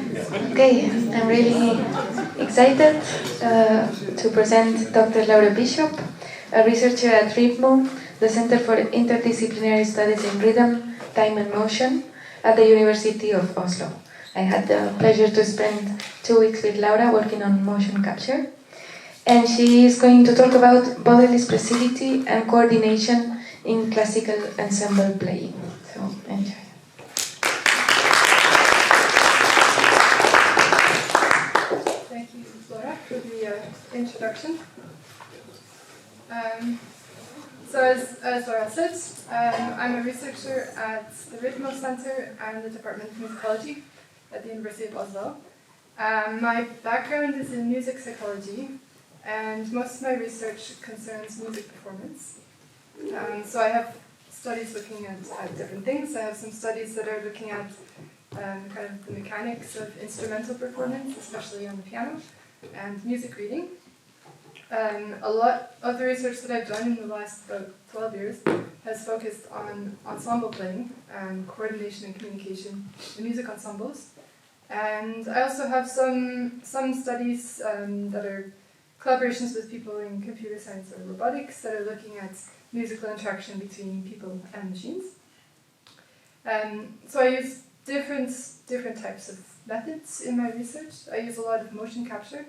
Okay, I'm really excited to present Dr. Laura Bishop, a researcher at RITMO, the Center for Interdisciplinary Studies in Rhythm, Time and Motion at the University of Oslo. I had the pleasure to spend 2 weeks with Laura working on motion capture. And she is going to talk about bodily expressivity and coordination in classical ensemble playing. So, enjoy. Thank you, Laura, for the introduction. So as Laura said, I'm a researcher at the RITMO Center and the Department of Musicology at the University of Oslo. My background is in music psychology, and most of my research concerns music performance. So I have studies looking at different things. I have some studies that are looking at kind of the mechanics of instrumental performance, especially on the piano, and music reading. A lot of the research that I've done in the last about 12 years has focused on ensemble playing and coordination and communication in music ensembles. And I also have some studies that are collaborations with people in computer science or robotics that are looking at musical interaction between people and machines. So I use different types of methods in my research. I use a lot of motion capture,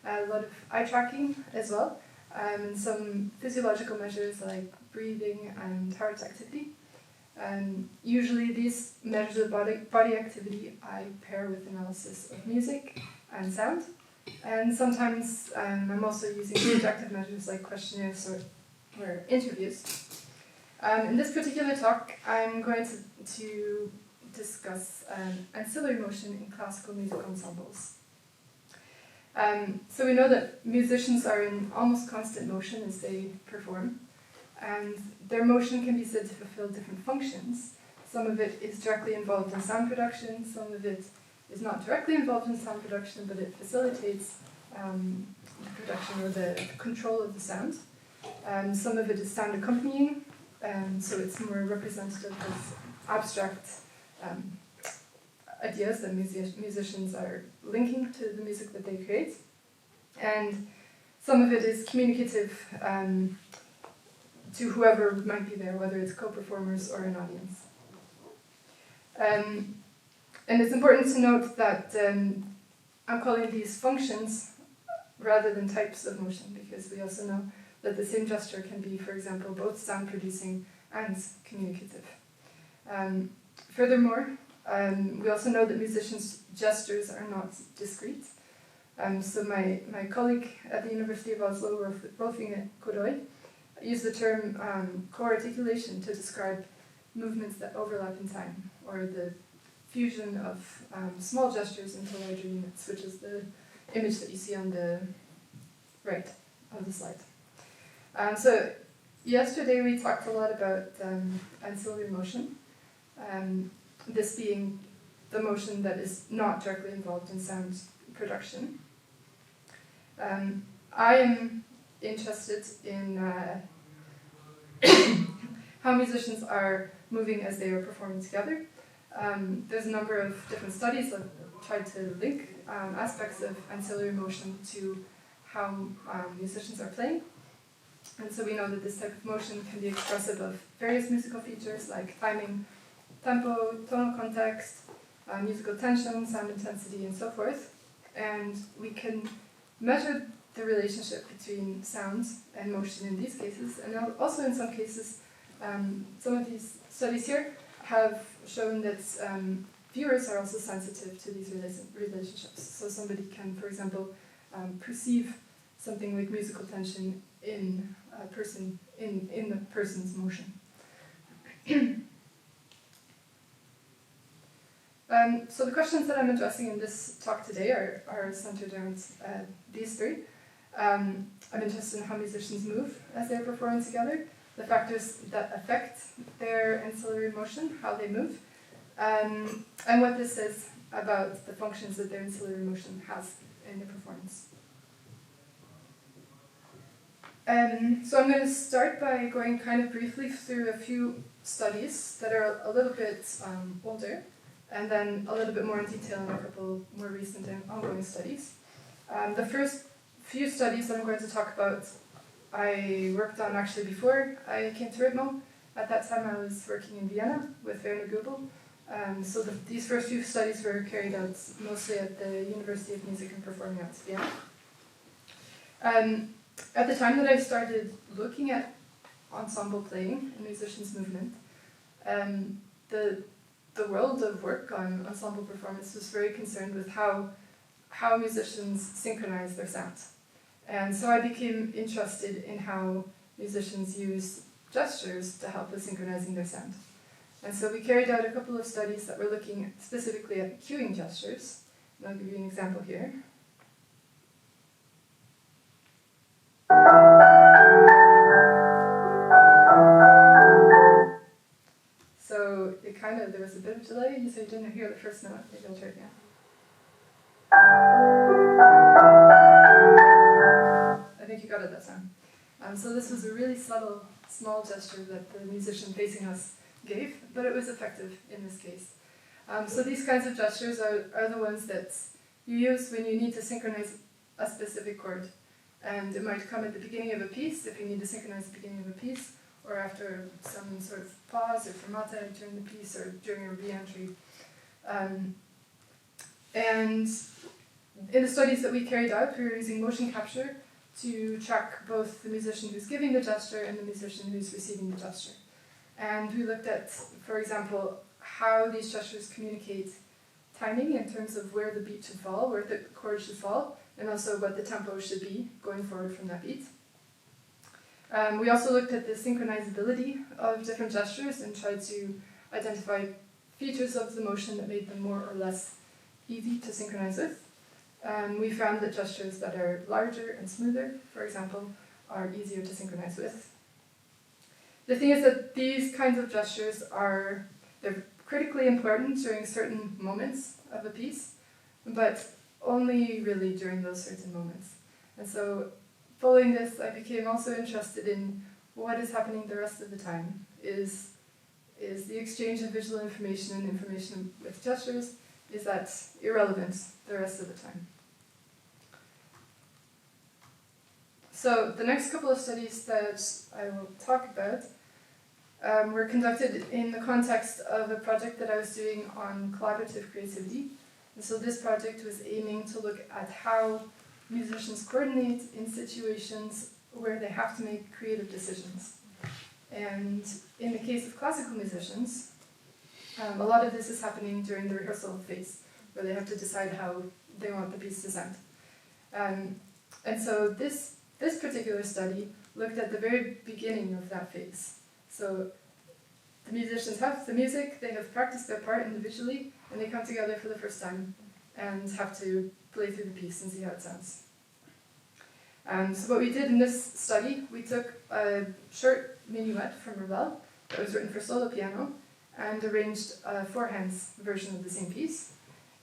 a lot of eye tracking as well, and some physiological measures like breathing and heart activity. Usually these measures of body activity I pair with analysis of music and sound. And sometimes I'm also using subjective measures like questionnaires or interviews. In this particular talk, I'm going to discuss ancillary motion in classical music ensembles. So we know that musicians are in almost constant motion as they perform, and their motion can be said to fulfill different functions. Some of it is directly involved in sound production, some of it is not directly involved in sound production, but it facilitates the production or the control of the sound. Some of it is sound accompanying, so it's more representative of abstract ideas that musicians are linking to the music that they create. And some of it is communicative to whoever might be there, whether it's co-performers or an audience. And it's important to note that I'm calling these functions rather than types of motion, because we also know that the same gesture can be, for example, both sound producing and communicative. Furthermore, we also know that musicians' gestures are not discrete. So my colleague at the University of Oslo, Rolfinge Koroi, used the term co-articulation to describe movements that overlap in time, or the fusion of small gestures into larger units, which is the image that you see on the right of the slide. So yesterday we talked a lot about ancillary motion, this being the motion that is not directly involved in sound production. I am interested in how musicians are moving as they are performing together. There's a number of different studies that tried to link aspects of ancillary motion to how musicians are playing. And so we know that this type of motion can be expressive of various musical features like timing, tempo, tonal context, musical tension, sound intensity, and so forth. And we can measure the relationship between sound and motion in these cases, and also in some cases, some of these studies here have shown that viewers are also sensitive to these relationships. So somebody can, for example, perceive something like musical tension in a person, in the person's motion. So the questions that I'm addressing in this talk today are centered around these three. I'm interested in how musicians move as they're performing together, the factors that affect their ancillary motion, how they move, and what this says about the functions that their ancillary motion has in the performance. So I'm going to start by going kind of briefly through a few studies that are a little bit older, and then a little bit more in detail in a couple more recent and ongoing studies. The first few studies that I'm going to talk about I worked on actually before I came to RITMO. At that time I was working in Vienna with Werner Goebel. So these first few studies were carried out mostly at the University of Music and Performing Arts, Vienna. At the time that I started looking at ensemble playing and musicians' movement, the world of work on ensemble performance was very concerned with how musicians synchronize their sound. And so I became interested in how musicians use gestures to help with synchronizing their sound. And so we carried out a couple of studies that were looking specifically at cueing gestures. And I'll give you an example here. So there was a bit of delay, so you didn't hear the first note. Maybe I'll try it again. I think you got it that time. So this was a really subtle, small gesture that the musician facing us gave, but it was effective in this case. So these kinds of gestures are the ones that you use when you need to synchronize a specific chord. And it might come at the beginning of a piece, if you need to synchronize the beginning of a piece, or after some sort of pause or fermata during the piece, or during a re-entry. And in the studies that we carried out, we were using motion capture to track both the musician who's giving the gesture and the musician who's receiving the gesture. And we looked at, for example, how these gestures communicate timing in terms of where the beat should fall, where the chord should fall, and also what the tempo should be going forward from that beat. We also looked at the synchronizability of different gestures and tried to identify features of the motion that made them more or less easy to synchronize with. We found that gestures that are larger and smoother, for example, are easier to synchronize with. The thing is that these kinds of gestures they're critically important during certain moments of a piece, but only really during those certain moments. And so, following this, I became also interested in what is happening the rest of the time. Is the exchange of visual information and information with gestures, is that irrelevant the rest of the time? So the next couple of studies that I will talk about were conducted in the context of a project that I was doing on collaborative creativity. And so this project was aiming to look at how musicians coordinate in situations where they have to make creative decisions. And in the case of classical musicians, a lot of this is happening during the rehearsal phase, where they have to decide how they want the piece to sound. And so this particular study looked at the very beginning of that phase. So the musicians have the music, they have practiced their part individually, and they come together for the first time and have to play through the piece and see how it sounds. So what we did in this study, we took a short minuet from Ravel that was written for solo piano and arranged a four-hands version of the same piece.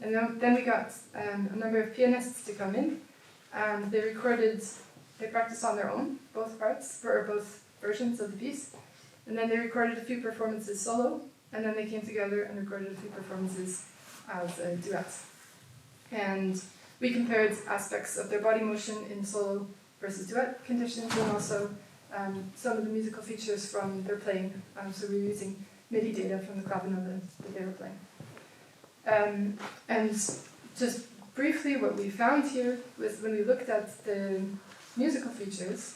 And then we got a number of pianists to come in, and they practiced on their own, both parts, or both versions of the piece. And then they recorded a few performances solo, and then they came together and recorded a few performances as a duet. And we compared aspects of their body motion in solo versus duet conditions, and also some of the musical features from their playing. So we were using MIDI data from the clavinet that they were playing. And just briefly, what we found here was when we looked at the musical features,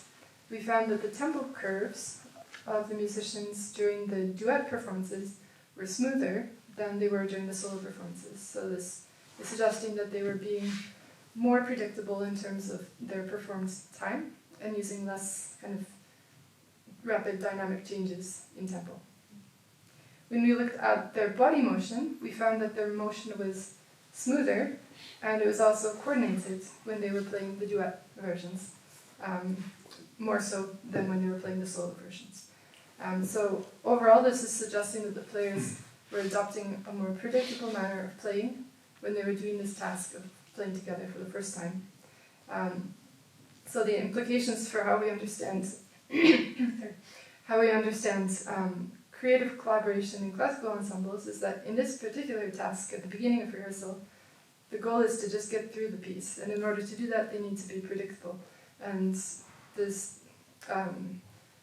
we found that the tempo curves of the musicians during the duet performances were smoother than they were during the solo performances. So this is suggesting that they were being more predictable in terms of their performance time and using less kind of rapid dynamic changes in tempo. When we looked at their body motion, we found that their motion was smoother, and it was also coordinated when they were playing the duet versions, more so than when they were playing the solo versions. So overall, this is suggesting that the players were adopting a more predictable manner of playing when they were doing this task of playing together for the first time. So the implications for how we understand creative collaboration in classical ensembles is that in this particular task at the beginning of rehearsal, the goal is to just get through the piece, and in order to do that, they need to be predictable. And this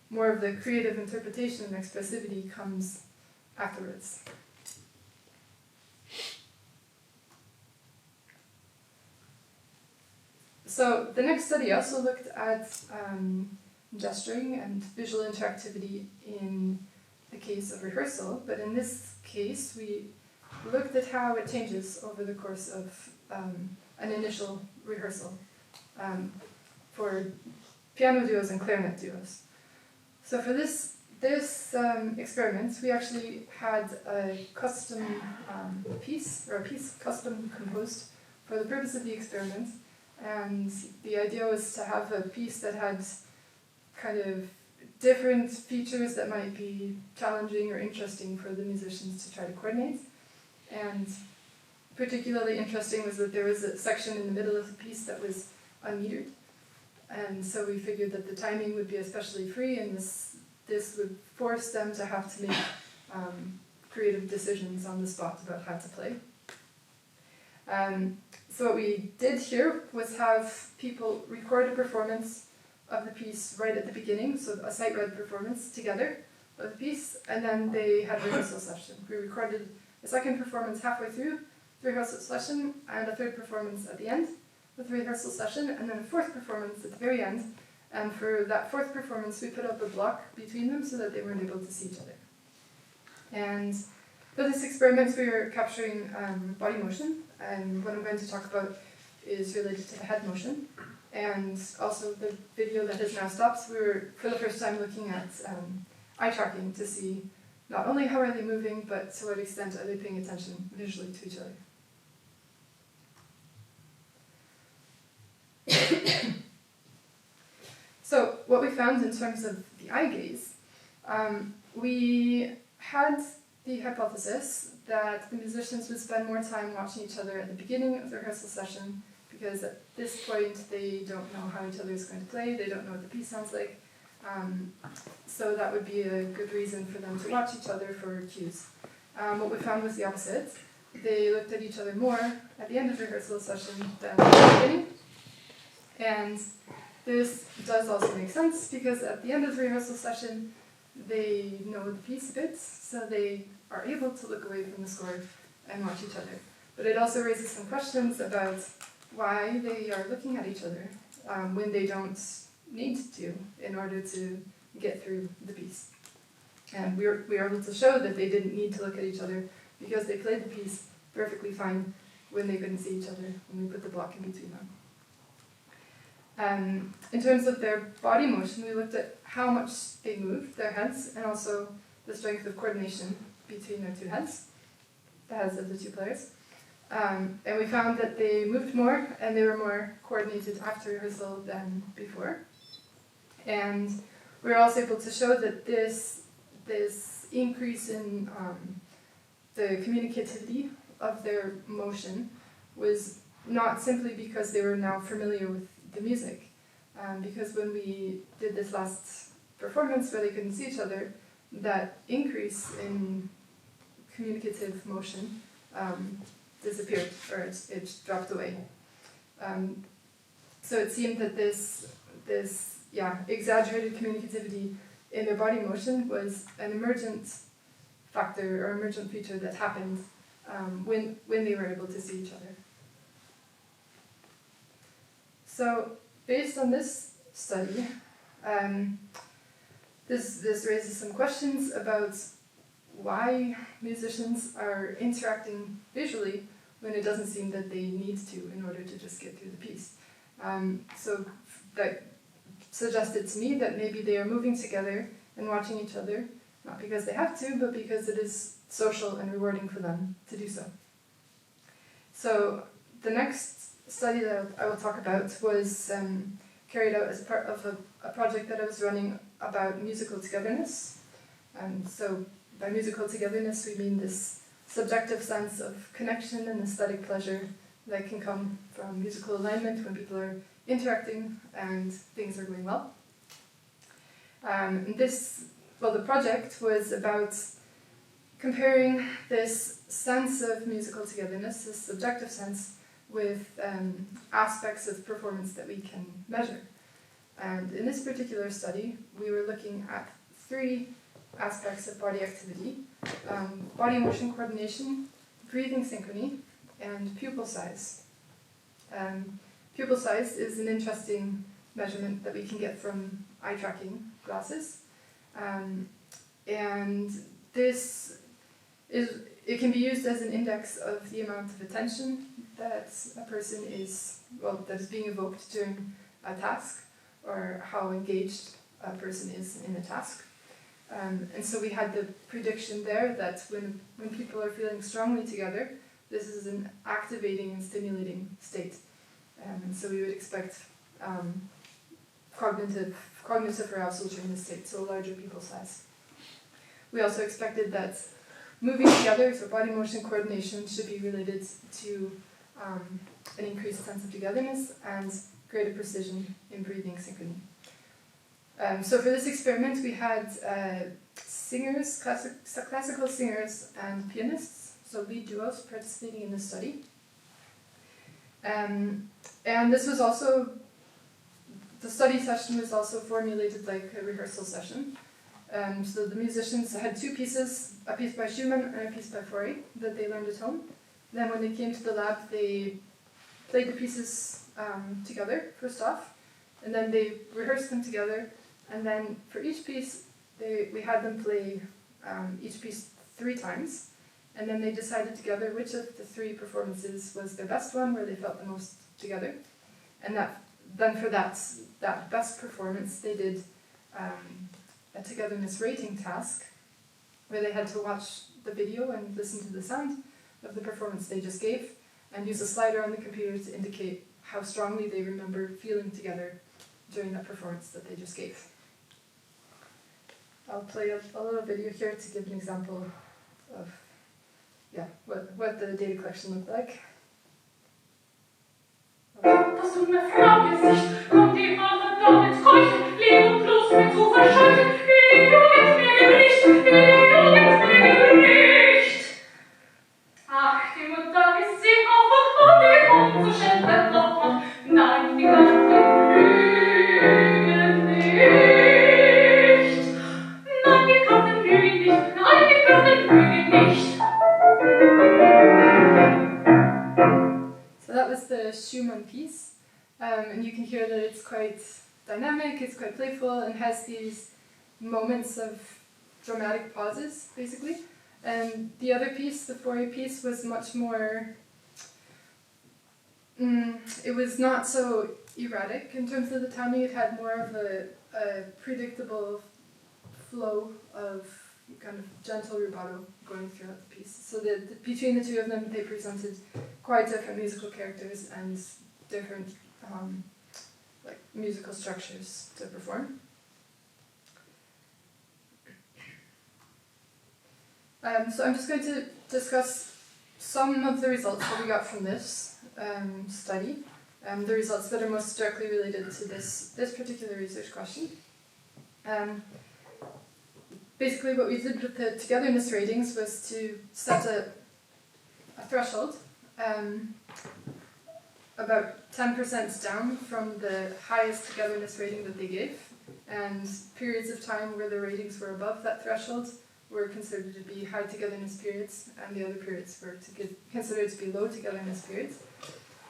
more of the creative interpretation and expressivity comes afterwards. So the next study also looked at gesturing and visual interactivity in the case of rehearsal, but in this case we looked at how it changes over the course of an initial rehearsal for piano duos and clarinet duos. So for this experiment, we actually had a custom piece, or a piece custom composed for the purpose of the experiment, and the idea was to have a piece that had kind of different features that might be challenging or interesting for the musicians to try to coordinate. And particularly interesting was that there was a section in the middle of the piece that was unmetered. And so we figured that the timing would be especially free, and this would force them to have to make creative decisions on the spot about how to play. So what we did here was have people record a performance of the piece right at the beginning, so a sight-read performance together of the piece, and then they had a rehearsal session. We recorded a second performance halfway through the rehearsal session, and a third performance at the end of the rehearsal session, and then a fourth performance at the very end. And for that fourth performance, we put up a block between them so that they weren't able to see each other. And for this experiment, we were capturing body motion, and what I'm going to talk about is related to the head motion, and also the video that has now stopped. We were, for the first time, looking at eye tracking to see not only how are they moving, but to what extent are they paying attention visually to each other. So what we found in terms of the eye gaze, we had the hypothesis that the musicians would spend more time watching each other at the beginning of the rehearsal session, because at this point they don't know how each other is going to play, they don't know what the piece sounds like, so that would be a good reason for them to watch each other for cues. What we found was the opposite. They looked at each other more at the end of the rehearsal session than at the beginning, and this does also make sense, because at the end of the rehearsal session they know the piece a bit, so they are able to look away from the score and watch each other. But it also raises some questions about why they are looking at each other when they don't need to in order to get through the piece. And we were able to show that they didn't need to look at each other because they played the piece perfectly fine when they couldn't see each other, when we put the block in between them. In terms of their body motion, we looked at how much they moved, their heads, and also the strength of coordination between their two heads, the heads of the two players. And we found that they moved more and they were more coordinated after rehearsal than before. And we were also able to show that this increase in the communicativity of their motion was not simply because they were now familiar with the music. Because when we did this last performance where they couldn't see each other, that increase in communicative motion disappeared, or it dropped away. So it seemed that this exaggerated communicativity in their body motion was an emergent factor or emergent feature that happened when they were able to see each other. So based on this study, this raises some questions about why musicians are interacting visually when it doesn't seem that they need to in order to just get through the piece. So that suggested to me that maybe they are moving together and watching each other, not because they have to, but because it is social and rewarding for them to do so. So the next study that I will talk about was carried out as part of a project that I was running about musical togetherness. So by musical togetherness we mean this subjective sense of connection and aesthetic pleasure that can come from musical alignment when people are interacting and things are going well. This the project was about comparing this sense of musical togetherness, this subjective sense, with aspects of performance that we can measure. And in this particular study, we were looking at 3 aspects of body activity: body motion coordination, breathing synchrony, and pupil size. Pupil size is an interesting measurement that we can get from eye tracking glasses. And it can be used as an index of the amount of attention that a person is, that is being evoked during a task, or how engaged a person is in a task. And so we had the prediction there that when people are feeling strongly together, this is an activating and stimulating state. And so we would expect cognitive arousal during this state, so a larger pupil size. We also expected that moving together, so body motion coordination, should be related to an increased sense of togetherness and greater precision in breathing synchrony. So for this experiment, we had singers, classical singers and pianists, so lead duos, participating in this study. And this was also, the study session was also formulated like a rehearsal session. So the musicians had 2 pieces, a piece by Schumann and a piece by Fauré, that they learned at home. Then when they came to the lab, they played the pieces together, first off, and then they rehearsed them together, and then for each piece, we had them play each piece 3 times, and then they decided together which of the 3 performances was their best one, where they felt the most together. And then for that best performance, they did a togetherness rating task, where they had to watch the video and listen to the sound of the performance they just gave, and use a slider on the computer to indicate how strongly they remember feeling together during that performance that they just gave. I'll play a little video here to give an example of what the data collection looked like. Das dumme Frauengesicht kommt die Vater damit keuchen, lieb und bloß mir zu verscheuchen, wie du jetzt mir gebricht, wie du jetzt mir gebricht. Ach, die Mutter ist sie auf und die kommt so schnell beim Kopf. Nein, die Gatten lügen nicht. Nein, die Gatten lügen nicht. Nein, die Gatten lügen nicht. So that was the Schumann piece, and you can hear that it's quite dynamic, it's quite playful, and has these moments of dramatic pauses, basically. And the other piece, the Fauré piece, was much more, it was not so erratic in terms of the timing. It had more of a predictable flow of kind of gentle rubato going throughout the piece. So between the 2 of them, they presented quite different musical characters and different musical structures to perform. So I'm just going to discuss some of the results that we got from this study, the results that are most directly related to this particular research question. Basically what we did with the togetherness ratings was to set a threshold about 10% down from the highest togetherness rating that they gave, and periods of time where the ratings were above that threshold were considered to be high togetherness periods, and the other periods were considered to be low togetherness periods.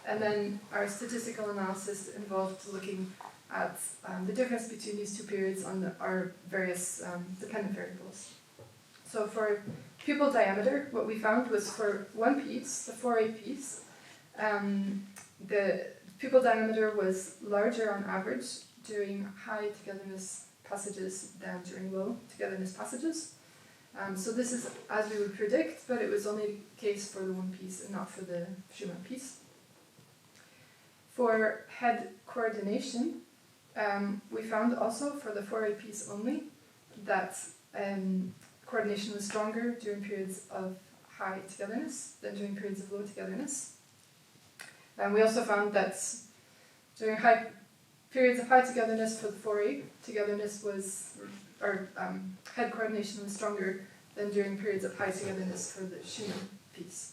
And then our statistical analysis involved looking at the difference between these 2 periods on our various dependent variables. So for pupil diameter, what we found was for one piece, the Fauré piece, the pupil diameter was larger on average during high togetherness passages than during low togetherness passages. So this is as we would predict, but it was only the case for the one piece and not for the Schumann piece. For head coordination, we found also for the Fauré piece only that coordination was stronger during periods of high togetherness than during periods of low togetherness. And we also found that during periods of high togetherness for the Fauré, togetherness was head coordination was stronger than during periods of high togetherness for the Schumann piece.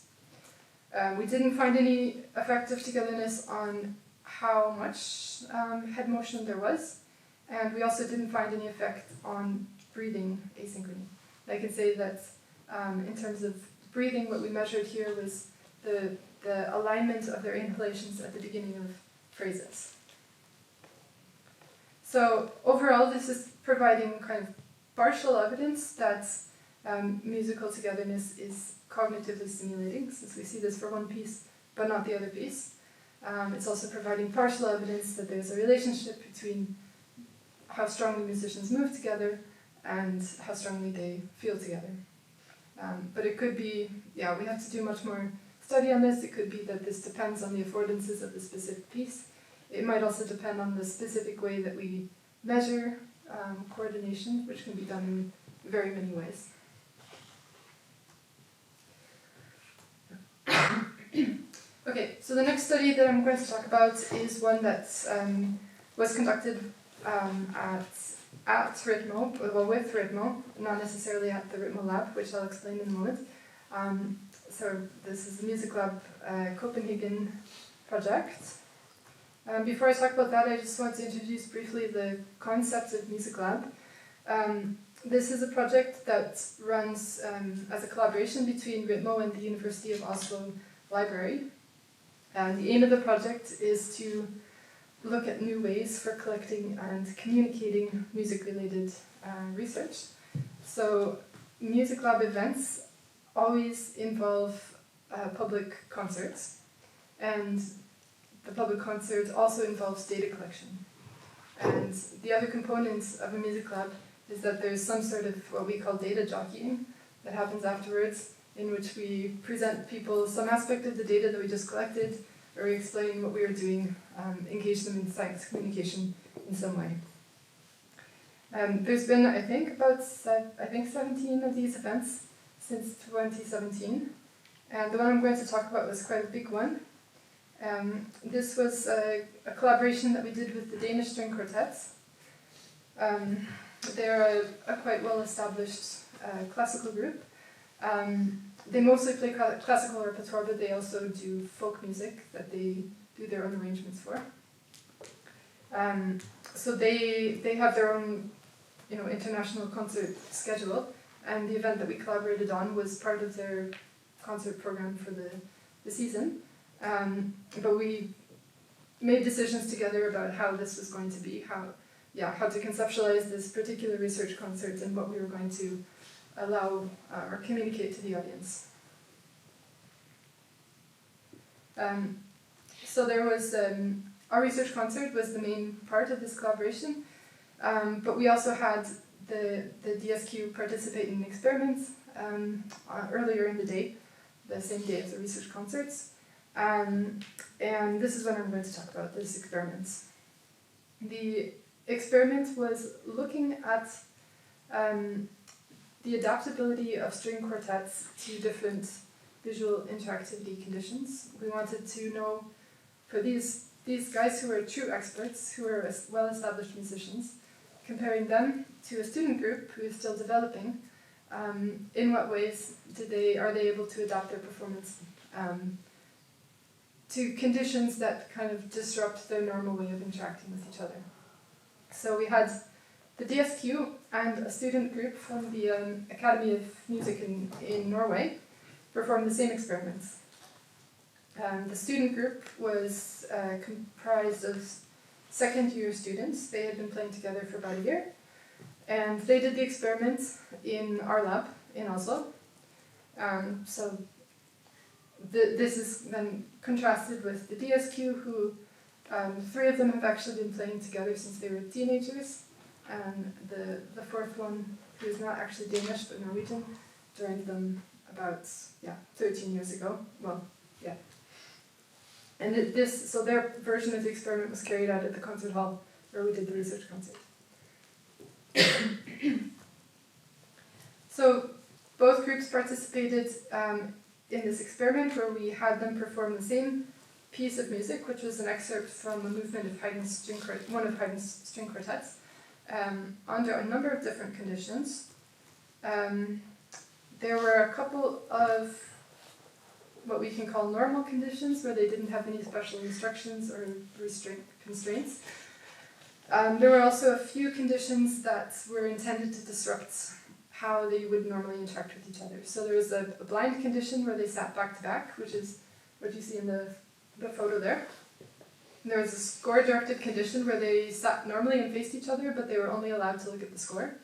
We didn't find any effect of togetherness on how much head motion there was, and we also didn't find any effect on breathing asynchrony. I can say that in terms of breathing, what we measured here was the alignment of their inhalations at the beginning of phrases. So overall, this is providing kind of partial evidence that musical togetherness is cognitively stimulating, since we see this for one piece, but not the other piece. It's also providing partial evidence that there's a relationship between how strongly musicians move together and how strongly they feel together. But it could be, yeah, we have to do much more study on this. It could be that this depends on the affordances of the specific piece. It might also depend on the specific way that we measure coordination, which can be done in very many ways. Okay, so the next study that I'm going to talk about is one that was conducted at Ritmo, well, with Ritmo, not necessarily at the Ritmo lab, which I'll explain in a moment. So this is the Music Lab Copenhagen project. Before I talk about that, I just want to introduce briefly the concept of Music Lab. This is a project that runs as a collaboration between Ritmo and the University of Oslo Library. And the aim of the project is to look at new ways for collecting and communicating music-related research. So Music Lab events always involve public concerts, and the public concert also involves data collection. And the other component of a music lab is that there's some sort of what we call data jockeying that happens afterwards, in which we present people some aspect of the data that we just collected, or we explain what we are doing, engage them in science communication in some way. There's been, I think, 17 of these events since 2017, and the one I'm going to talk about was quite a big one. This was a collaboration that we did with the Danish string quartets. They're a quite well-established classical group. They mostly play classical repertoire, but they also do folk music that they do their own arrangements for. So they have their own, international concert schedule, and the event that we collaborated on was part of their concert program for the season. But we made decisions together about how this was going to be, how to conceptualize this particular research concert and what we were going to allow or communicate to the audience. So there was, our research concert was the main part of this collaboration, but we also had the DSQ participate in experiments earlier in the day, the same day as the research concerts. And this is what I'm going to talk about, these experiments. The experiment was looking at the adaptability of string quartets to different visual interactivity conditions. We wanted to know, for these guys who are true experts, who are well-established musicians, comparing them to a student group who is still developing, in what ways are they able to adapt their performance to conditions that kind of disrupt their normal way of interacting with each other. So we had the DSQ and a student group from the Academy of Music in Norway perform the same experiments. The student group was comprised of second-year students. They had been playing together for about a year, and they did the experiment in our lab in Oslo. So this is then contrasted with the DSQ, who 3 of them have actually been playing together since they were teenagers, and the 4th one, who is not actually Danish but Norwegian, joined them about 13 years ago. And so their version of the experiment was carried out at the concert hall where we did the research concert. So both groups participated in this experiment where we had them perform the same piece of music, which was an excerpt from a movement of one of Haydn's string quartets. under a number of different conditions. There were a couple of what we can call normal conditions where they didn't have any special instructions or constraints. There were also a few conditions that were intended to disrupt how they would normally interact with each other. So there was a blind condition where they sat back to back, which is what you see in the photo there. There was a score-directed condition where they sat normally and faced each other, but they were only allowed to look at the score.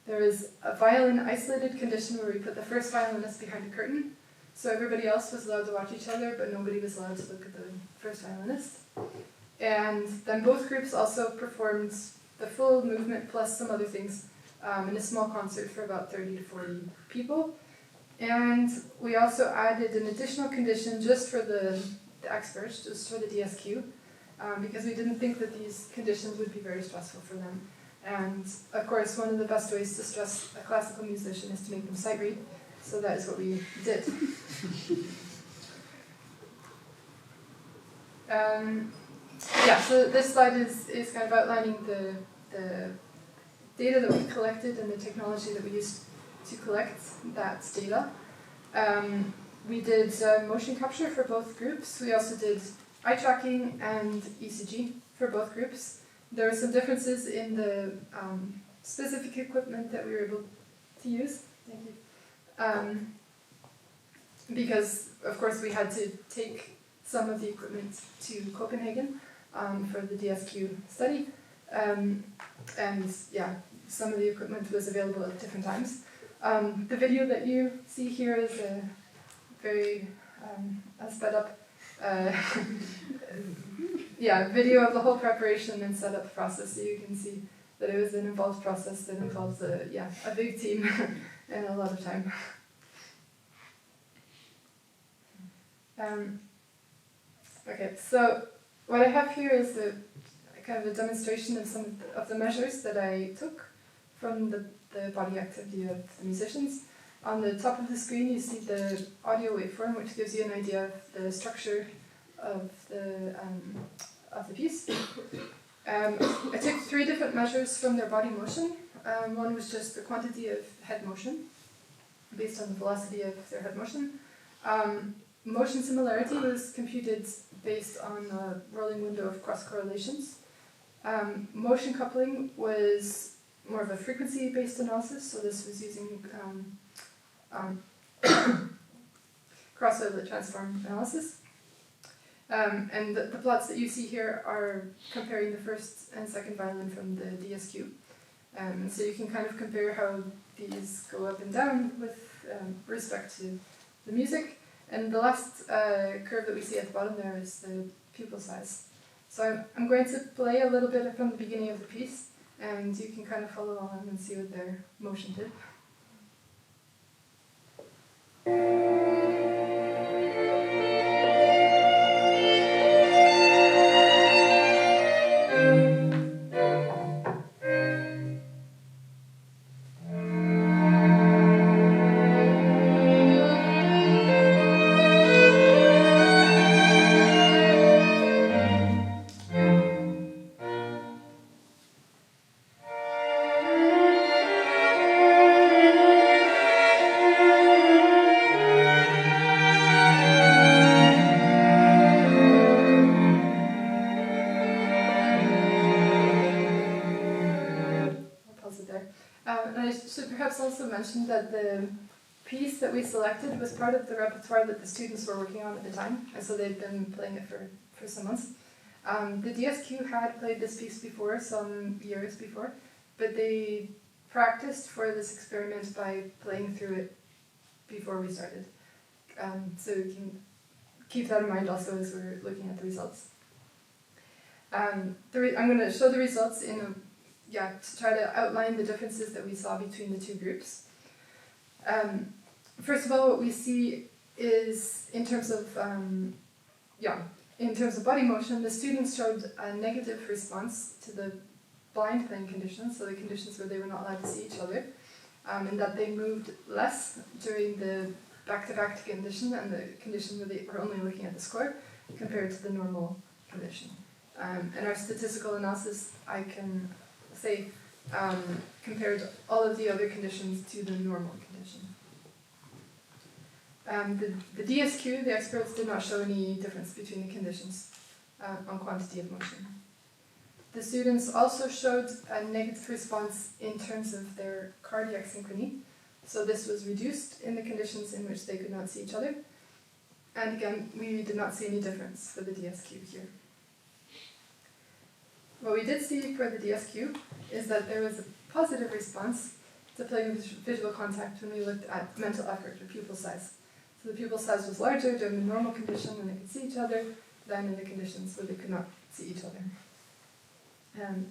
There was a violin-isolated condition where we put the first violinist behind a curtain, so everybody else was allowed to watch each other, but nobody was allowed to look at the first violinist. And then both groups also performed the full movement plus some other things in a small concert for about 30 to 40 people. And we also added an additional condition just for the experts, just for the DSQ, because we didn't think that these conditions would be very stressful for them. And of course, one of the best ways to stress a classical musician is to make them sight read, so that is what we did. So this slide is kind of outlining the data that we collected and the technology that we used to collect that data. We did motion capture for both groups. We also did eye tracking and ECG for both groups. There were some differences in the specific equipment that we were able to use. Thank you. Because, of course, we had to take some of the equipment to Copenhagen for the DSQ study. Some of the equipment was available at different times. The video that you see here is a very sped up video of the whole preparation and setup process, so you can see that it was an involved process that involves a big team and a lot of time. Okay, so what I have here is a kind of a demonstration of some of the measures that I took from the body activity of the musicians. On the top of the screen you see the audio waveform, which gives you an idea of the structure of the piece. I took 3 different measures from their body motion. One was just the quantity of head motion, based on the velocity of their head motion. Motion similarity was computed based on a rolling window of cross correlations. Motion coupling was more of a frequency-based analysis, so this was using crossover transform analysis. And the plots that you see here are comparing the first and second violin from the DSQ. So you can kind of compare how these go up and down with respect to the music. And the last curve that we see at the bottom there is the pupil size. So I'm going to play a little bit from the beginning of the piece, and you can kind of follow along and see what their motion did. Mentioned that the piece that we selected was part of the repertoire that the students were working on at the time, and so they'd been playing it for some months. The DSQ had played this piece before, some years before, but they practiced for this experiment by playing through it before we started. So we can keep that in mind also as we're looking at the results. I'm going to show the results to try to outline the differences that we saw between the two groups. First of all, what we see is in terms of body motion, the students showed a negative response to the blind playing conditions, so the conditions where they were not allowed to see each other, and that they moved less during the back-to-back condition and the condition where they were only looking at the score compared to the normal condition. In our statistical analysis, I can say, compared all of the other conditions to the normal condition. The DSQ, the experts did not show any difference between the conditions on quantity of motion. The students also showed a negative response in terms of their cardiac synchrony. So this was reduced in the conditions in which they could not see each other. And again, we did not see any difference for the DSQ here. What we did see for the DSQ is that there was a positive response to playing with visual contact when we looked at mental effort or pupil size. So the pupil size was larger during the normal condition when they could see each other than in the conditions where they could not see each other.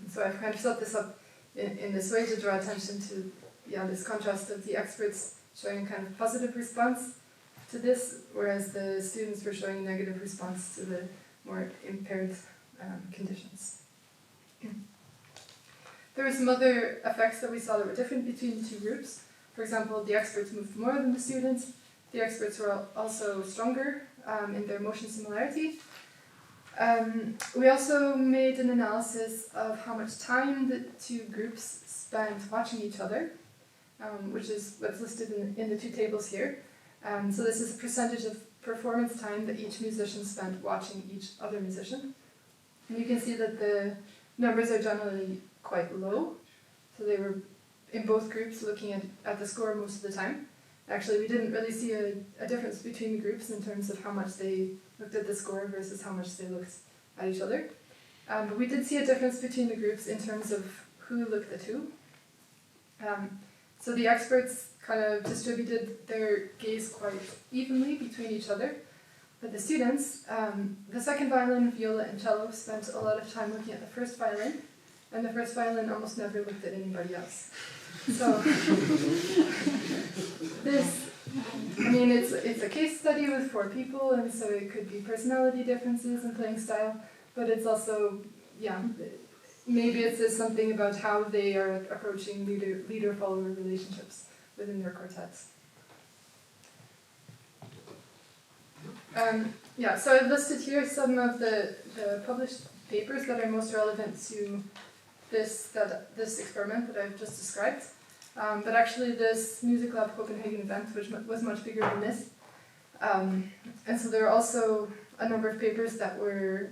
So I've kind of set this up in this way to draw attention to this contrast of the experts showing kind of positive response to this, whereas the students were showing a negative response to the more impaired conditions. There were some other effects that we saw that were different between the two groups. For example, the experts moved more than the students. The experts were also stronger in their motion similarity. We also made an analysis of how much time the two groups spent watching each other, which is what's listed in the two tables here. So this is a percentage of performance time that each musician spent watching each other musician. And you can see that the numbers are generally quite low. So they were in both groups looking at the score most of the time. Actually, we didn't really see a difference between the groups in terms of how much they looked at the score versus how much they looked at each other. But we did see a difference between the groups in terms of who looked at who. So the experts kind of distributed their gaze quite evenly between each other. But the students, the second violin, viola, and cello spent a lot of time looking at the first violin, and the first violin almost never looked at anybody else. So it's a case study with 4 people, and so it could be personality differences and playing style, but it's also, maybe it says something about how they are approaching leader-follower relationships within their quartets. So I've listed here some of the published papers that are most relevant to this experiment that I've just described. But actually this Music Lab Copenhagen event was much bigger than this. And so there are also a number of papers that were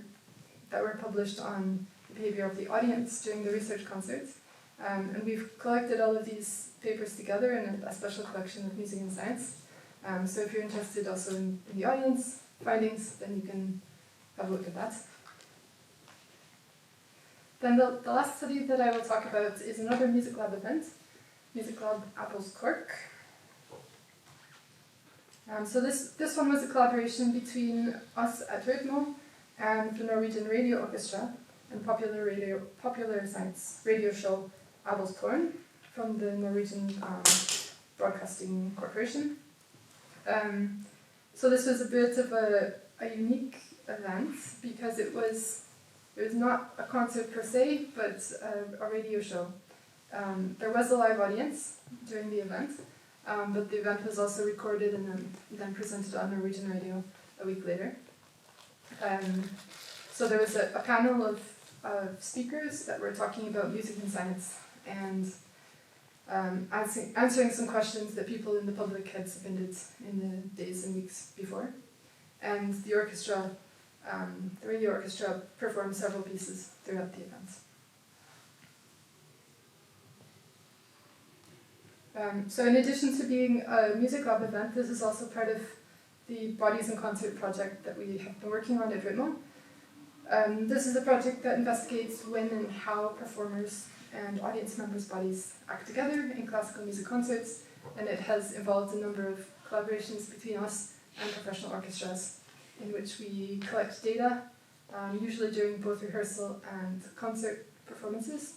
published on the behavior of the audience during the research concerts. And we've collected all of these papers together in a special collection of music and science. So if you're interested also in the audience findings, then you can have a look at that. Then the last study that I will talk about is another Music Lab event, Music Lab Apples Cork. So this one was a collaboration between us at Rhythmo and the Norwegian Radio Orchestra and popular science radio show Apples Torn from the Norwegian Broadcasting Corporation. So this was a bit of a unique event because it was not a concert per se, but a radio show. There was a live audience during the event, but the event was also recorded and then presented on Norwegian radio a week later. So there was a panel of speakers that were talking about music and science and answering some questions that people in the public had submitted in the days and weeks before. And the orchestra, the radio orchestra, performed several pieces throughout the event. So in addition to being a Music Lab event, this is also part of the Bodies in Concert project that we have been working on at Rhythmo. This is a project that investigates when and how performers and audience members' bodies act together in classical music concerts, and it has involved a number of collaborations between us and professional orchestras in which we collect data, usually during both rehearsal and concert performances,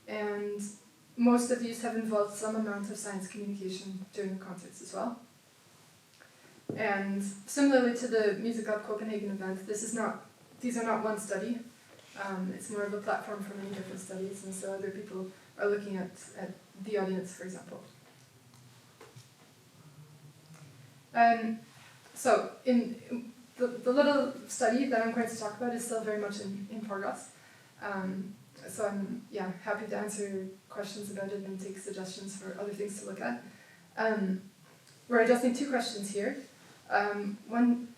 and most of these have involved some amount of science communication during the concerts as well. And similarly to the Music Lab Copenhagen event, these are not one study. It's more of a platform for many different studies, and so other people are looking at the audience, for example. So in the little study that I'm going to talk about is still very much in progress. so I'm happy to answer questions about it and take suggestions for other things to look at. We're addressing two questions here. One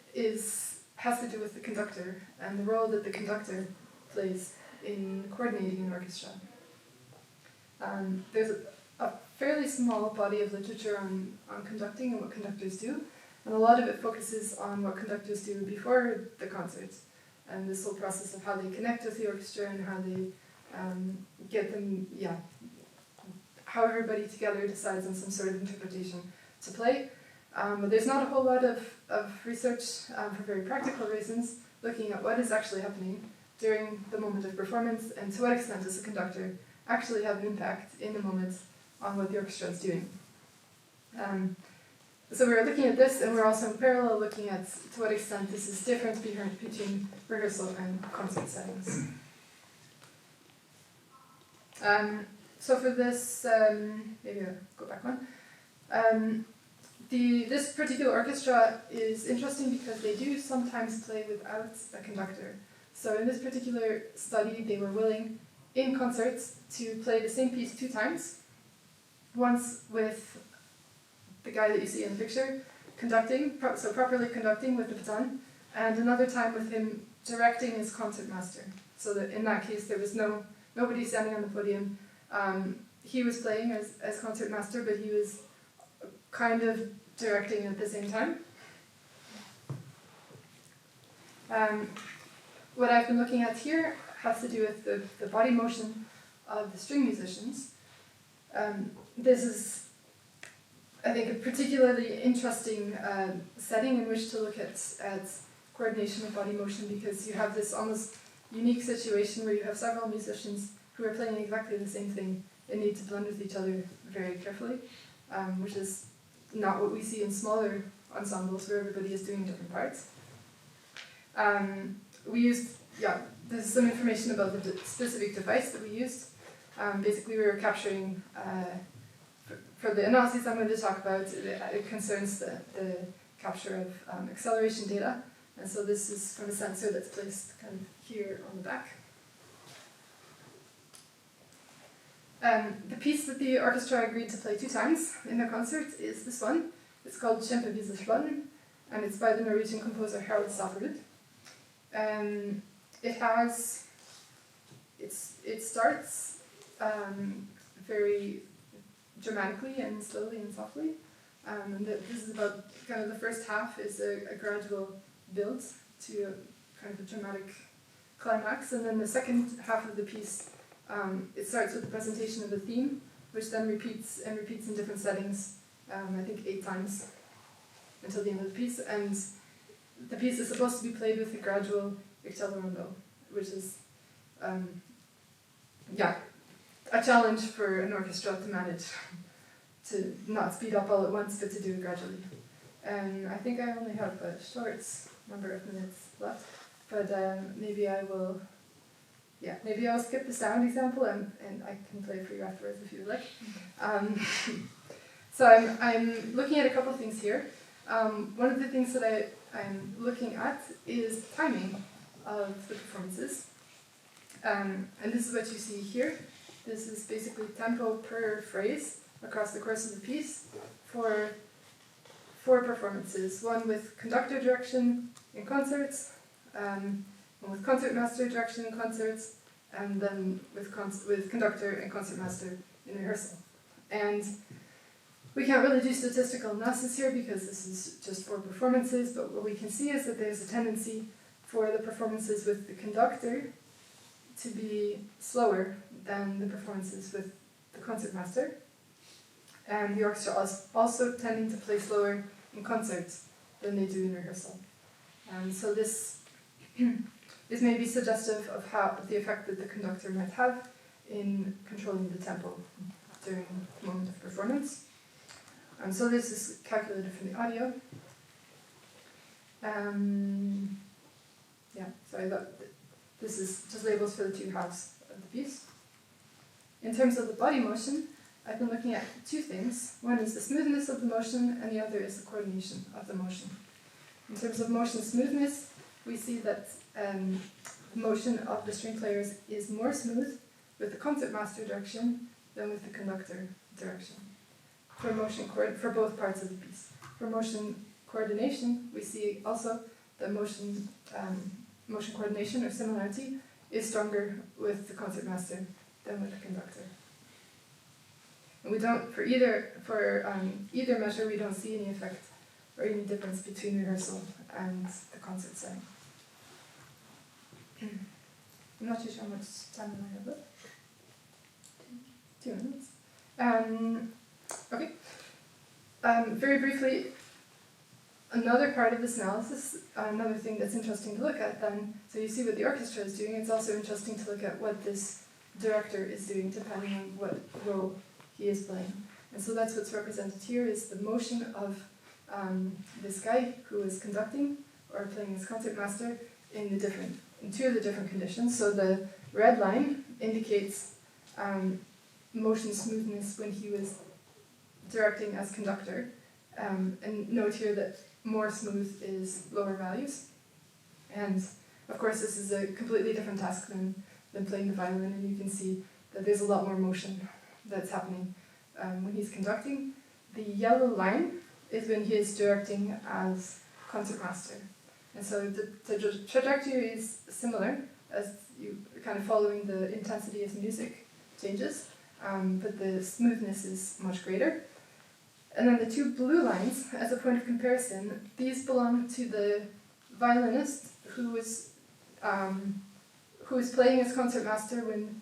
has to do with the conductor and the role that the conductor plays in coordinating an orchestra. There's a fairly small body of literature on conducting and what conductors do, and a lot of it focuses on what conductors do before the concert, and this whole process of how they connect with the orchestra and how they get them, how everybody together decides on some sort of interpretation to play. But there's not a whole lot of research for very practical reasons looking at what is actually happening during the moment of performance and to what extent does the conductor actually have an impact in the moment on what the orchestra is doing. So we're looking at this, and we're also in parallel looking at to what extent this is different between rehearsal and concert settings. So for this, maybe I'll go back one. This particular orchestra is interesting because they do sometimes play without a conductor. So in this particular study, they were willing, in concerts, to play the same piece 2 times. Once with the guy that you see in the picture, conducting, so properly conducting with the baton, and another time with him directing as concertmaster. So that in that case, there was nobody standing on the podium. He was playing as concertmaster, but he was kind of directing at the same time. What I've been looking at here has to do with the body motion of the string musicians. This is, I think, a particularly interesting setting in which to look at coordination of body motion, because you have this almost unique situation where you have several musicians who are playing exactly the same thing and need to blend with each other very carefully, which is not what we see in smaller ensembles where everybody is doing different parts. We used, this is some information about the specific device that we used. Basically, we were capturing, for the analyses I'm going to talk about, it concerns the capture of acceleration data. And so this is from a sensor that's placed kind of here on the back. The piece that the orchestra agreed to play 2 times in their concert is this one. It's called Kjempe Vise Slåtten, and it's by the Norwegian composer Harald Saferud. It starts very dramatically and slowly and softly. And this is about kind of the first half is a gradual build to a kind of a dramatic climax, and then the second half of the piece, it starts with the presentation of the theme, which then repeats and repeats in different settings, I think 8 times until the end of the piece. And the piece is supposed to be played with a gradual accelerando, which is a challenge for an orchestra to manage, to not speed up all at once, but to do it gradually. And I think I only have a short number of minutes left, but maybe I'll skip the sound example and I can play for you afterwards if you like. So I'm looking at a couple of things here. One of the things that I'm looking at is timing of the performances. And this is what you see here. This is basically tempo per phrase across the course of the piece for 4 performances. One with conductor direction in concerts, one with concertmaster direction in concerts, and then with conductor and concertmaster in rehearsal. And we can't really do statistical analysis here because this is just 4 performances, but what we can see is that there's a tendency for the performances with the conductor to be slower than the performances with the concertmaster. And the orchestra is also tending to play slower in concerts than they do in rehearsal. So this is maybe suggestive of the effect that the conductor might have in controlling the tempo during the moment of performance. So this is calculated from the audio. This is just labels for the 2 halves of the piece. In terms of the body motion, I've been looking at 2 things. One is the smoothness of the motion, and the other is the coordination of the motion. In terms of motion smoothness, we see that the motion of the string players is more smooth with the concertmaster direction than with the conductor direction for motion for both parts of the piece. For motion coordination, we see also that motion coordination or similarity is stronger with the concertmaster than with the conductor. And we don't for either measure we don't see any effect or any difference between rehearsal and the concert setting. I'm not too sure how much time I have left. 2 minutes. Okay. Very briefly, another part of this analysis, another thing that's interesting to look at then, so you see what the orchestra is doing, it's also interesting to look at what this director is doing depending on what role he is playing. And so that's what's represented here is the motion of this guy who is conducting or playing as concertmaster in two of the different conditions. So the red line indicates motion smoothness when he was directing as conductor. And note here that more smooth is lower values. And of course this is a completely different task than playing the violin, and you can see that there's a lot more motion that's happening when he's conducting. The yellow line is when he is directing as concertmaster. And so the trajectory is similar as you kind of following the intensity as music changes, but the smoothness is much greater. And then the two blue lines, as a point of comparison, these belong to the violinist who was playing as concertmaster when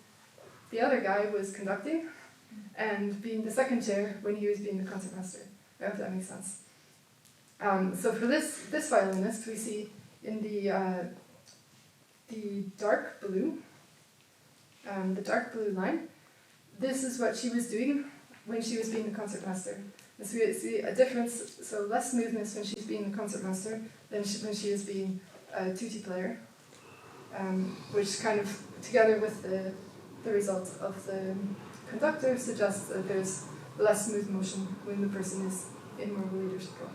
the other guy was conducting, and being the second chair when he was being the concertmaster. I hope that makes sense. So for this violinist, we see in the dark blue line, this is what she was doing when she was being the concertmaster. And so we see a difference, so less smoothness when she's being the concertmaster than when she is being a tutti player, which kind of, together with the result of the conductor, suggests that there's less smooth motion when the person is in more of a leadership role.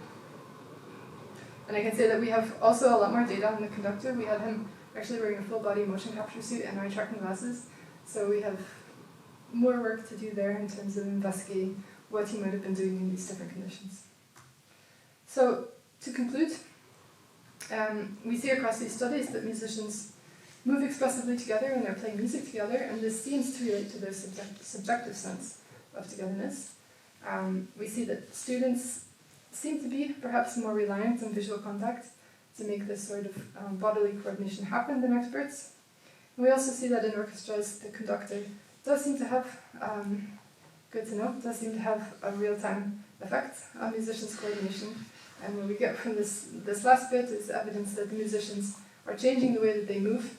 And I can say that we have also a lot more data on the conductor. We had him actually wearing a full body motion capture suit and eye tracking glasses, so we have more work to do there in terms of investigating what he might have been doing in these different conditions. So, to conclude, we see across these studies that musicians move expressively together when they're playing music together, and this seems to relate to their subjective sense of togetherness. We see that students seem to be perhaps more reliant on visual contact to make this sort of bodily coordination happen than experts. And we also see that in orchestras, the conductor does seem to have, good to know, does seem to have a real-time effect on musicians' coordination. And what we get from this last bit is evidence that the musicians are changing the way that they move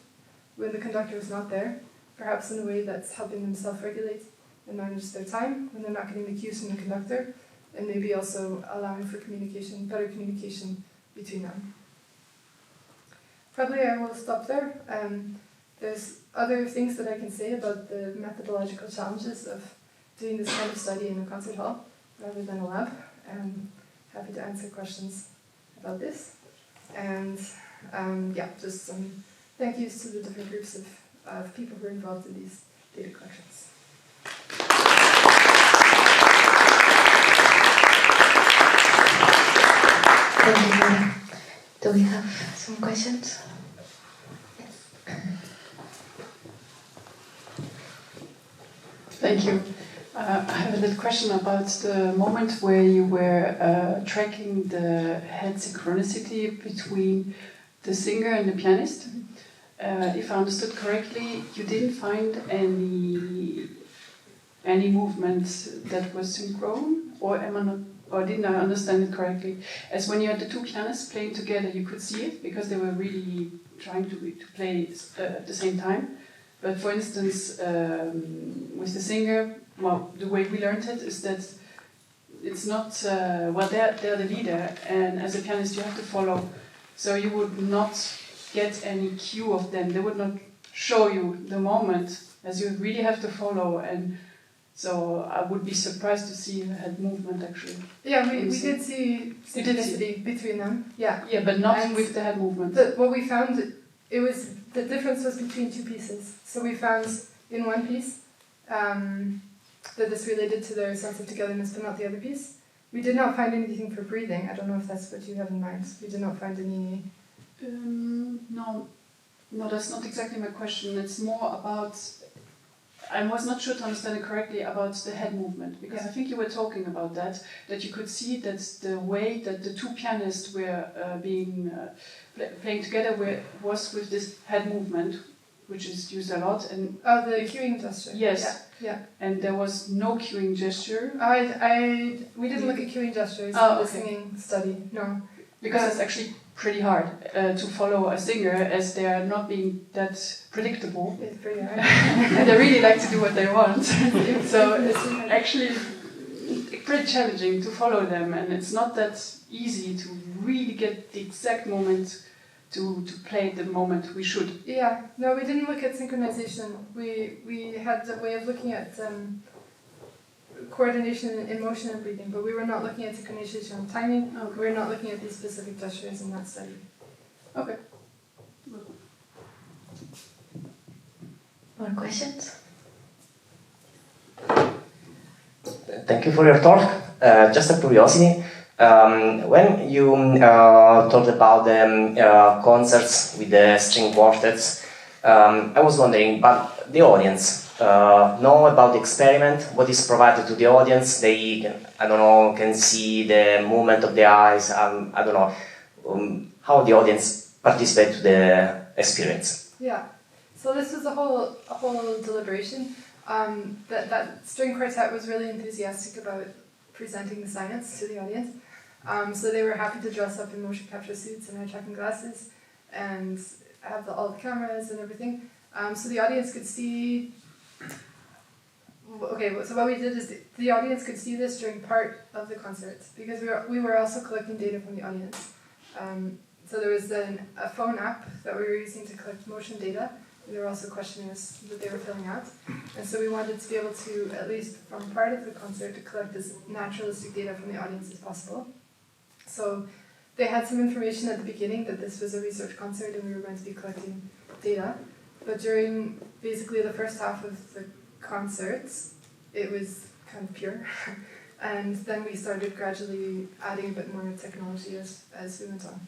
when the conductor is not there, perhaps in a way that's helping them self-regulate and manage their time when they're not getting the cues from the conductor, and maybe also allowing for communication, better communication between them. Probably I will stop there. There's other things that I can say about the methodological challenges of doing this kind of study in a concert hall rather than a lab. I'm happy to answer questions about this. And just some thank yous to the different groups of people who are involved in these data collections. Thank you, Laura. Do we have some questions? Yes. Thank you. I have a little question about the moment where you were tracking the head synchronicity between the singer and the pianist. If I understood correctly, you didn't find any movements that was synchrone, or am I not? Or didn't I understand it correctly? As when you had the two pianists playing together, you could see it because they were really trying to play at the same time. But for instance, with the singer, well, the way we learned it is that it's not, they're the leader, and as a pianist you have to follow. So you would not get any cue of them. They would not show you the moment, as you really have to follow. And so I would be surprised to see head movement actually. Yeah, we did see synchronicity between them. Yeah. Yeah, but not with the head movement. What we found, the difference was between two pieces. So we found in one piece, that this related to their sense of togetherness, but not the other piece. We did not find anything for breathing. I don't know if that's what you have in mind. We did not find any... No, that's not exactly my question. It's more about... I was not sure to understand it correctly about the head movement, because I think you were talking about that you could see that the way that the two pianists were playing together was with this head movement, which is used a lot. And the cueing gesture. Yes. Yeah. And there was no cueing gesture. We didn't look at cueing gestures in the singing study, no. Because it's actually pretty hard to follow a singer, as they are not being that predictable. It's pretty hard. And they really like to do what they want. So it's actually pretty challenging to follow them, and it's not that easy to really get the exact moment to play the moment we should. Yeah, no, we didn't look at synchronization. We had a way of looking at coordination in motion and breathing, but we were not looking at synchronization and timing. Okay. We were not looking at these specific gestures in that study. Okay. More questions? Thank you for your talk. Just a curiosity. When you talked about the concerts with the string quartets, I was wondering, but the audience know about the experiment, what is provided to the audience? They can, I don't know, can see the movement of the eyes, I don't know, how the audience participate to the experience. Yeah, so this was a whole deliberation. That string quartet was really enthusiastic about presenting the science to the audience. So they were happy to dress up in motion capture suits and eye-tracking glasses and have all the cameras and everything. So the audience could see... Okay, so what we did is the audience could see this during part of the concert, because we were also collecting data from the audience. So there was a phone app that we were using to collect motion data. There were also questionnaires that they were filling out. And so we wanted to be able to, at least from part of the concert, to collect as naturalistic data from the audience as possible. So they had some information at the beginning that this was a research concert and we were going to be collecting data. But during basically the first half of the concerts, it was kind of pure. And then we started gradually adding a bit more technology as we went on.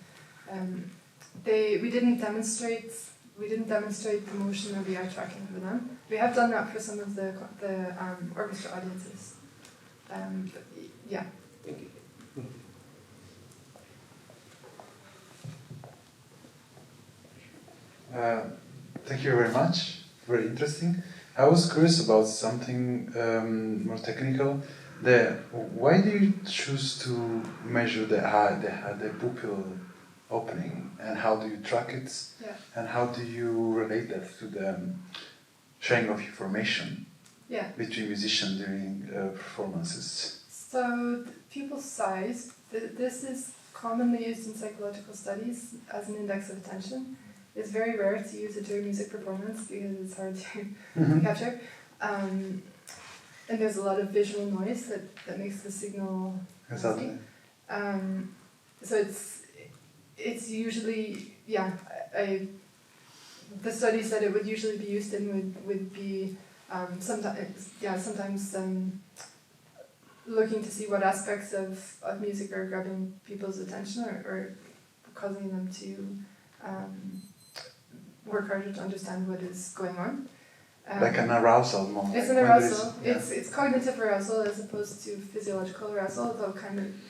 We didn't demonstrate the motion or the eye tracking for them. We have done that for some of the orchestra audiences. But yeah. Thank you. Thank you very much. Very interesting. I was curious about something more technical. Why do you choose to measure the eye, the pupil opening, and how do you track it? Yeah. And how do you relate that to the sharing of information between musicians during performances? So the pupil size, this is commonly used in psychological studies as an index of attention. It's very rare to use it during music performance because it's hard to capture. And there's a lot of visual noise that makes the signal Exactly. So it's usually, the studies that it would usually be used in would be sometimes looking to see what aspects of music are grabbing people's attention or causing them to work harder to understand what is going on. Like an arousal moment. It's an arousal. It's cognitive arousal as opposed to physiological arousal, though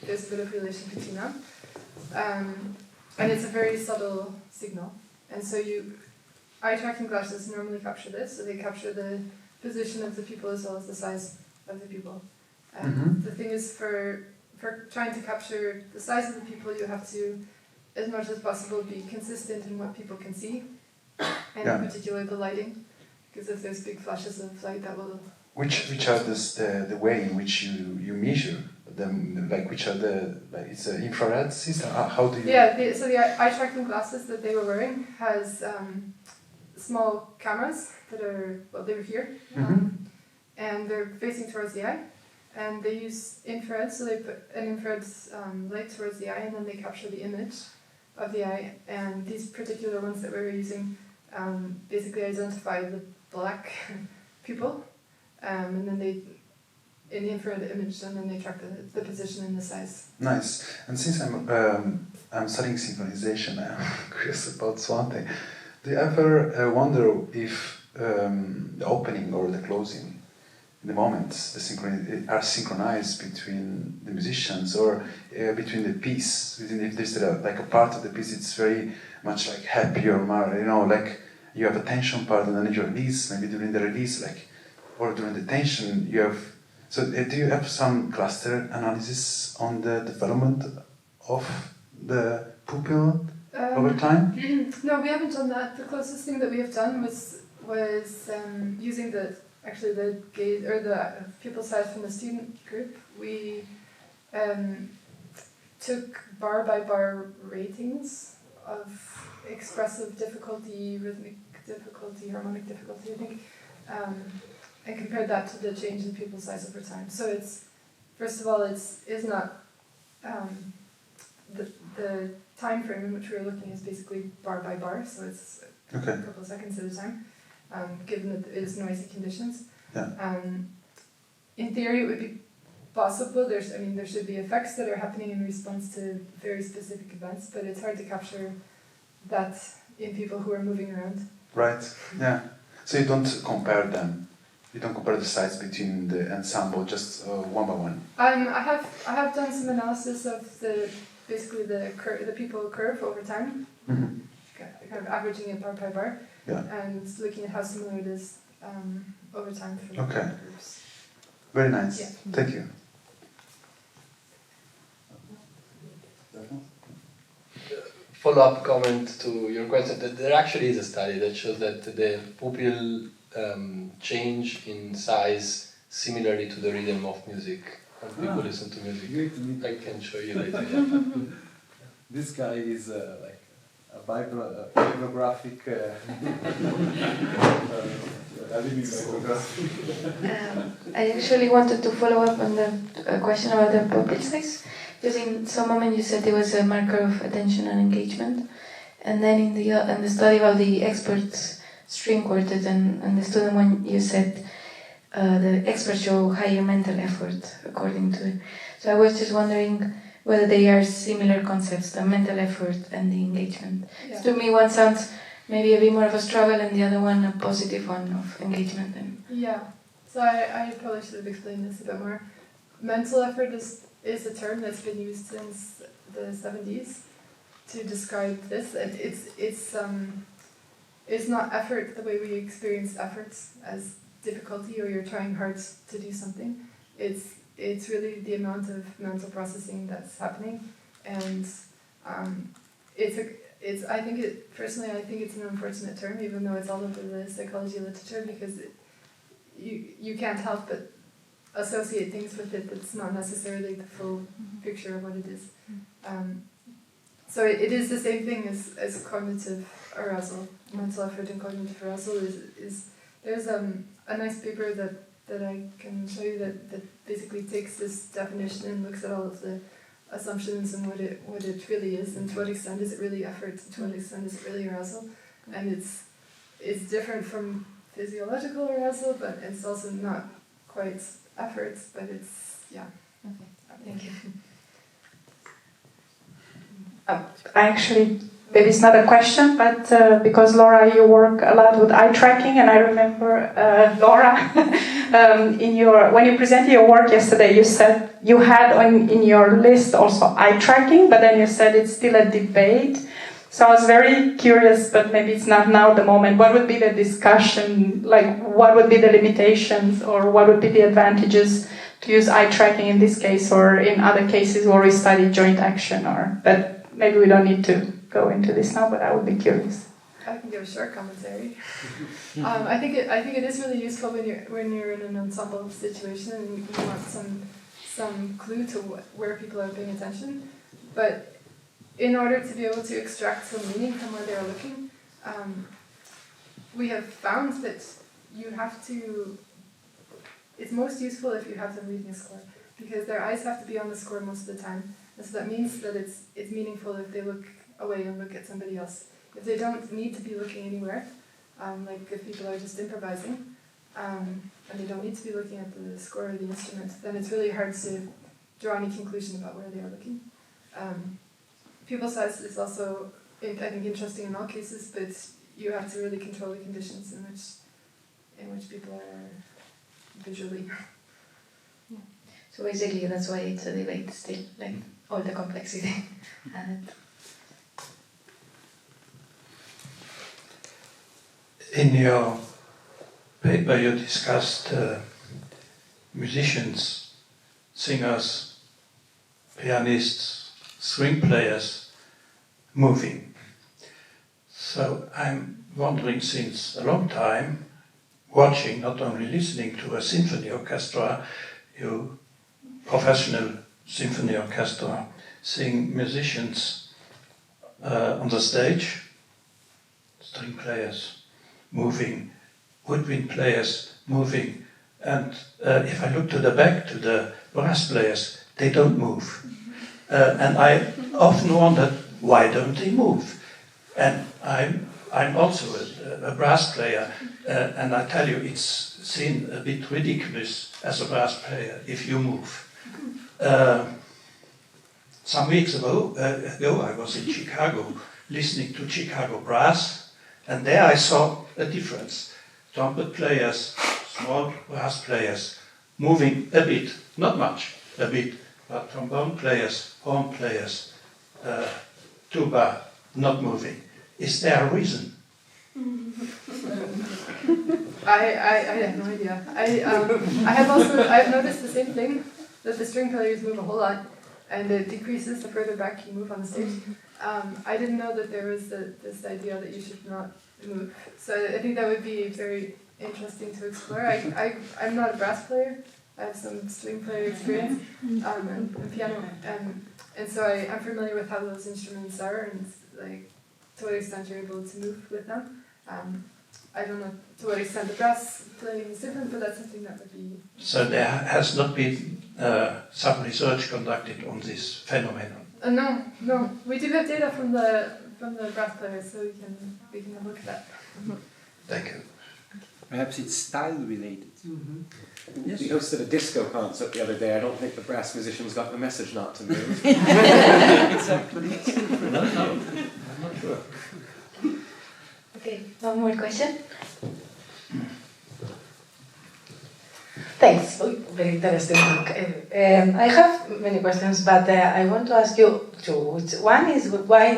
there's a bit of relation between them. And it's a very subtle signal. And so eye tracking glasses normally capture this, so they capture the position of the pupil as well as the size of the pupil. The thing is, for trying to capture the size of the pupil, you have to, as much as possible, be consistent in what people can see, and in particular the lighting, because if there's big flashes of light, that will... Which are the way in which you measure them, like which are it's an infrared system? How do you... So the eye tracking glasses that they were wearing has small cameras that are, they were here, and they're facing towards the eye, and they use infrared, so they put an infrared light towards the eye, and then they capture the image of the eye, and these particular ones that we were using basically identify the black pupil, and then they, in the infrared image, and then they track the position and the size. Nice. And since I'm studying synchronization, I'm curious about one thing. Do you ever wonder if the opening or the closing, the moments, are synchronized between the musicians or between the piece? If there's like a part of the piece, it's very much like happy or more, you know, like you have a tension part and then you release, maybe during the release, like, or during the tension, you have. So, do you have some cluster analysis on the development of the pupil over time? No, we haven't done that. The closest thing that we have done was using the gaze or the pupil size from the student group. We took bar by bar ratings of expressive difficulty, rhythmic difficulty, harmonic difficulty, I think. And compared that to the change in pupil size over time. So it's, first of all, it's not the time frame in which we're looking is basically bar by bar, so it's a couple of seconds at a time, given that it is noisy conditions. Yeah. In theory, it would be possible. There should be effects that are happening in response to very specific events, but it's hard to capture that in people who are moving around. Right. Yeah. So you don't compare them. You don't compare the sides between the ensemble just one by one. I have done some analysis of the people curve over time, Mm-hmm. kind of averaging it bar by bar, and looking at how similar it is over time for the groups. Very nice. Yeah. Thank you. Follow-up comment to your question. There actually is a study that shows that the pupil change in size similarly to the rhythm of music when people listen to music. I can show you later. This guy is like a bibliographic I actually wanted to follow up on the question about the pupil size, because in some moment you said it was a marker of attention and engagement, and then in the study about the experts string quartet and the student one, you said the experts show higher mental effort according to it. So I was just wondering whether they are similar concepts, the mental effort and the engagement. Yeah. To me, one sounds maybe a bit more of a struggle and the other one a positive one of engagement. Yeah, so I probably should have explained this a bit more. Mental effort is a term that's been used since the 70s to describe this. It's not effort the way we experience efforts as difficulty or you're trying hard to do something. It's really the amount of mental processing that's happening, and I think it's an unfortunate term, even though it's all over the psychology literature, because you can't help but associate things with it that's not necessarily the full picture of what it is. So it is the same thing as cognitive arousal. Mental effort and cognitive arousal is there's a nice paper that I can show you that basically takes this definition and looks at all of the assumptions and what it really is, and to what extent is it really effort, and to what extent is it really arousal. And it's different from physiological arousal, but it's also not quite effort, but it's, yeah. Okay, thank you. Actually, maybe it's not a question, but because Laura, you work a lot with eye tracking, and I remember Laura, when you presented your work yesterday, you said you had in your list also eye tracking, but then you said it's still a debate. So I was very curious, but maybe it's not now the moment. What would be the discussion? Like, what would be the limitations, or what would be the advantages to use eye tracking in this case, or in other cases where we study joint action? But maybe we don't need to go into this now, but I would be curious. I can give a short commentary. I think it is really useful when you're in an ensemble situation and you want some clue to where people are paying attention. But in order to be able to extract some meaning from where they're looking, we have found that you have to. It's most useful if you have them reading a score, because their eyes have to be on the score most of the time. And so that means that it's meaningful if they look away and look at somebody else. If they don't need to be looking anywhere, like if people are just improvising, and they don't need to be looking at the score of the instrument, then it's really hard to draw any conclusion about where they are looking. Pupil size is also, I think, interesting in all cases, but you have to really control the conditions in which people are visually. Yeah. So basically, that's why it's a debate still, like all the complexity. And in your paper, you discussed musicians, singers, pianists, string players moving. So I'm wondering, since a long time, watching, not only listening to a symphony orchestra, you professional symphony orchestra, seeing musicians on the stage, string players moving, woodwind players moving, and if I look to the back, to the brass players, they don't move. And I often wondered, why don't they move? And I'm also a brass player, and I tell you, it's seen a bit ridiculous as a brass player if you move. Some weeks ago, I was in Chicago listening to Chicago brass, and there I saw a difference. Trumpet players, small brass players, moving a bit, not much, a bit, but trombone players, horn players, tuba, not moving. Is there a reason? I have no idea. I've noticed the same thing, that the string players move a whole lot, and it decreases the further back you move on the stage. I didn't know that there was this idea that you should not move. So I think that would be very interesting to explore. I'm not a brass player. I have some string player experience and piano, and so I'm familiar with how those instruments are and like to what extent you're able to move with them. I don't know to what extent the brass playing is different, but that's something that would be. So there has not been some research conducted on this phenomenon. No. We do have data from the brass players, so we can have a look at that. Thank you. Perhaps it's style related. Mm-hmm. Yes. We hosted a disco concert the other day. I don't think the brass musicians got the message not to move. Exactly. No, I'm not sure. okay, one more question. Thanks. Very interesting talk. I have many questions, but I want to ask you two. One is why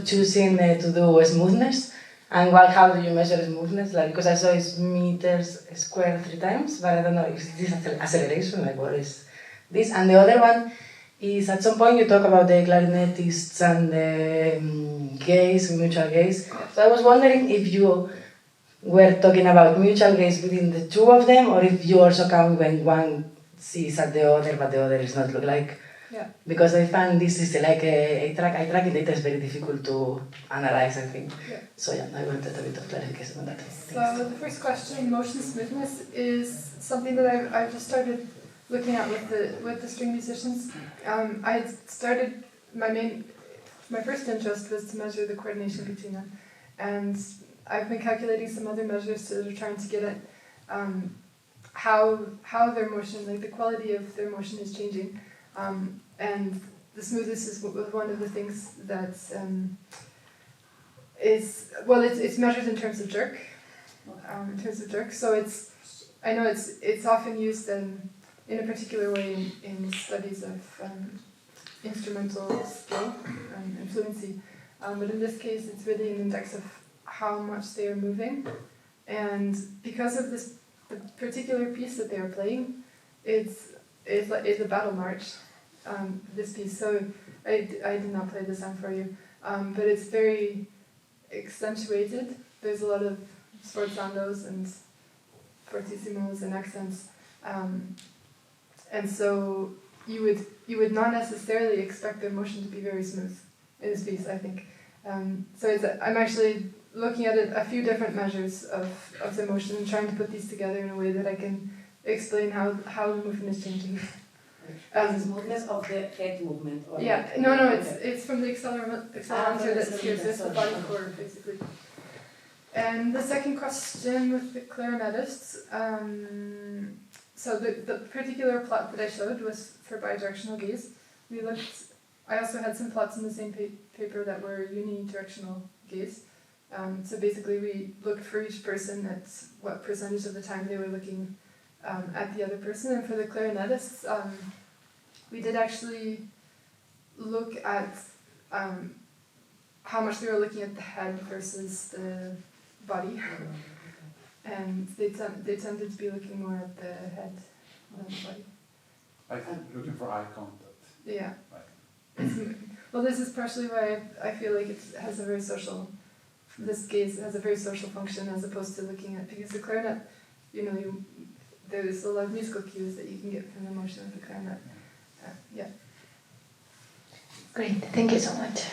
choosing to do smoothness, and how do you measure smoothness? Like, because I saw it's meters squared 3 times, but I don't know if this is acceleration. Like, what is this? And the other one is at some point you talk about the clarinetists and the gaze, mutual gaze. So I was wondering if you were talking about mutual gaze within the two of them, or if you also count when one sees at the other, but the other is not look like. Yeah. Because I find this is like a tracking data is very difficult to analyze, I think. Yeah. So yeah, I wanted a bit of clarification on that. So the first question, motion smoothness, is something that I've just started looking at with the string musicians. I had started my first interest was to measure the coordination between them, and I've been calculating some other measures that are trying to get at how their motion, like the quality of their motion, is changing. And the smoothness is one of the things that it's measured in terms of jerk. So I know it's often used in a particular way in studies of instrumental skill and fluency. But in this case, it's really an index of how much they are moving, and because of the particular piece that they are playing, it's a battle march. This piece, so I did not play the song for you, but it's very accentuated. There's a lot of sforzandos and fortissimos and accents, and so you would not necessarily expect their motion to be very smooth in this piece, I think. So I'm actually looking at a few different measures of the motion and trying to put these together in a way that I can explain how the movement is changing. The smoothness of the head movement. Or yeah, like, it's from the accelerometer that steers this, the body core, basically. And the second question with the clarinetists, so the particular plot that I showed was for bidirectional gaze. I also had some plots in the same paper that were unidirectional gaze. So basically we looked for each person at what percentage of the time they were looking at the other person. And for the clarinetists, we did actually look at how much they were looking at the head versus the body. And they tended to be looking more at the head than the body. Like looking for eye contact. Yeah. Well, this is partially why I feel like it has a very social, this gaze has a very social function as opposed to looking at, because the clarinet, there's a lot of musical cues that you can get from the motion of the clarinet. Yeah. Great, thank you so much.